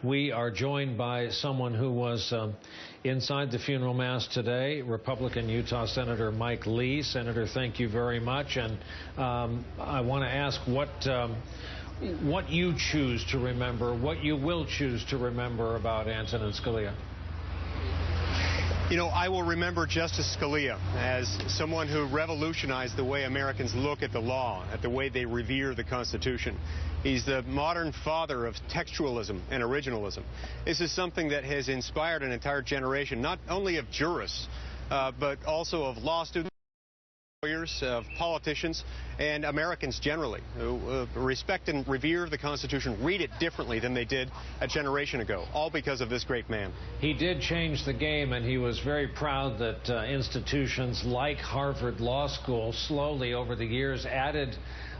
We are joined by someone who was inside the funeral mass today, Republican Utah Senator Mike Lee. Senator, thank you very much. And I want to ask what you choose to remember, what you will choose to remember about Antonin Scalia. You know, I will remember Justice Scalia as someone who revolutionized the way Americans look at the law, at the way they revere the Constitution. He's the modern father of textualism and originalism. This is something that has inspired an entire generation, not only of jurists, but also of law students, lawyers, of politicians, and Americans generally, who respect and revere the Constitution, read it differently than they did a generation ago, all because of this great man. He did change the game, and he was very proud that institutions like Harvard Law School slowly over the years added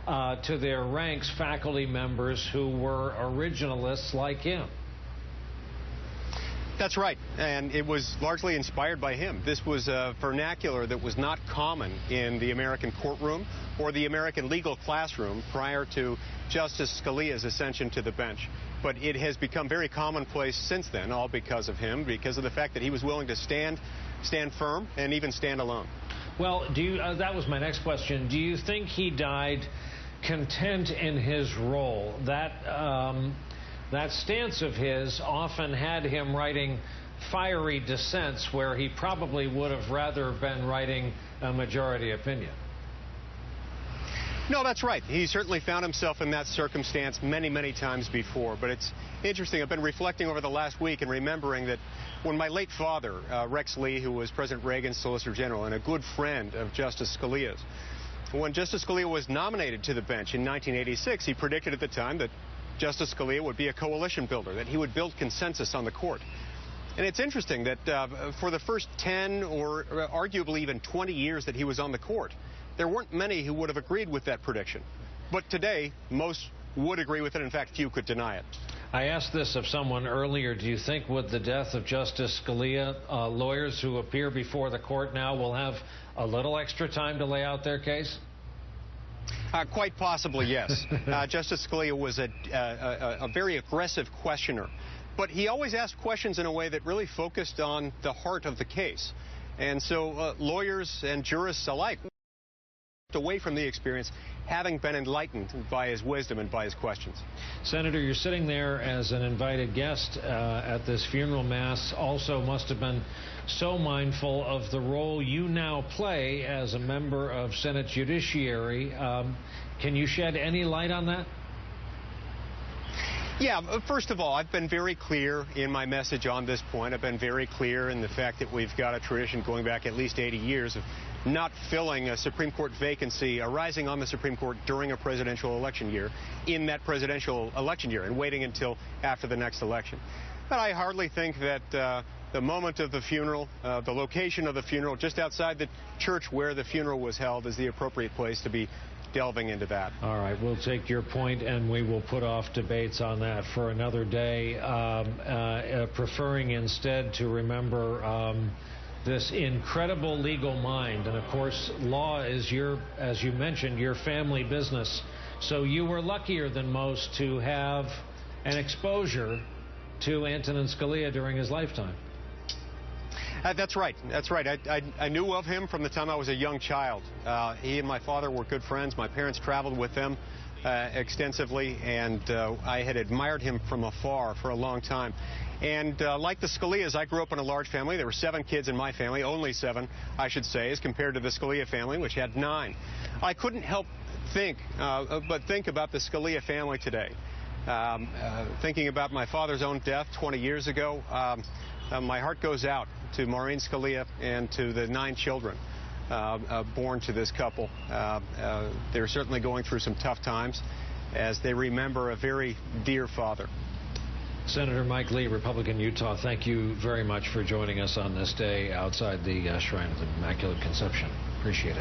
to their ranks faculty members who were originalists like him. That's right, and it was largely inspired by him. This was a vernacular that was not common in the American courtroom or the American legal classroom prior to Justice Scalia's ascension to the bench. But it has become very commonplace since then, all because of him, because of the fact that he was willing to stand firm and even stand alone. Well, that was my next question. Do you think he died content in his role? That stance of his often had him writing fiery dissents where he probably would have rather been writing a majority opinion. No, that's right. He certainly found himself in that circumstance many, many times before. But it's interesting. I've been reflecting over the last week and remembering that when my late father, Rex Lee, who was President Reagan's Solicitor General and a good friend of Justice Scalia's, when Justice Scalia was nominated to the bench in 1986, he predicted at the time that Justice Scalia would be a coalition builder, that he would build consensus on the court. And it's interesting that for the first 10 or arguably even 20 years that he was on the court, there weren't many who would have agreed with that prediction. But today, most would agree with it. In fact, few could deny it. I asked this of someone earlier. Do you think with the death of Justice Scalia, lawyers who appear before the court now will have a little extra time to lay out their case? Quite possibly, yes. Justice Scalia was a very aggressive questioner, but he always asked questions in a way that really focused on the heart of the case. And so lawyers and jurists alike away from the experience, having been enlightened by his wisdom and by his questions. Senator, you're sitting there as an invited guest at this funeral mass. Also must have been so mindful of the role you now play as a member of Senate Judiciary. Can you shed any light on that? Yeah, first of all, I've been very clear in my message on this point. I've been very clear in the fact that we've got a tradition going back at least 80 years of not filling a Supreme Court vacancy arising on the Supreme Court during a presidential election year, in that presidential election year, and waiting until after the next election. But I hardly think that the moment of the funeral, the location of the funeral, just outside the church where the funeral was held, is the appropriate place to be delving into that. All right, we'll take your point and we will put off debates on that for another day, preferring instead to remember this incredible legal mind. And of course, law is as you mentioned, your family business. So you were luckier than most to have an exposure to Antonin Scalia during his lifetime. That's right. That's right. I knew of him from the time I was a young child. He and my father were good friends. My parents traveled with them extensively, and I had admired him from afar for a long time. And like the Scalias, I grew up in a large family. There were 7 kids in my family, only 7, I should say, as compared to the Scalia family, which had 9. I couldn't help but think about the Scalia family today. Thinking about my father's own death 20 years ago, my heart goes out to Maureen Scalia and to the 9 children born to this couple. They're certainly going through some tough times as they remember a very dear father. Senator Mike Lee, Republican Utah, thank you very much for joining us on this day outside the Shrine of the Immaculate Conception. Appreciate it.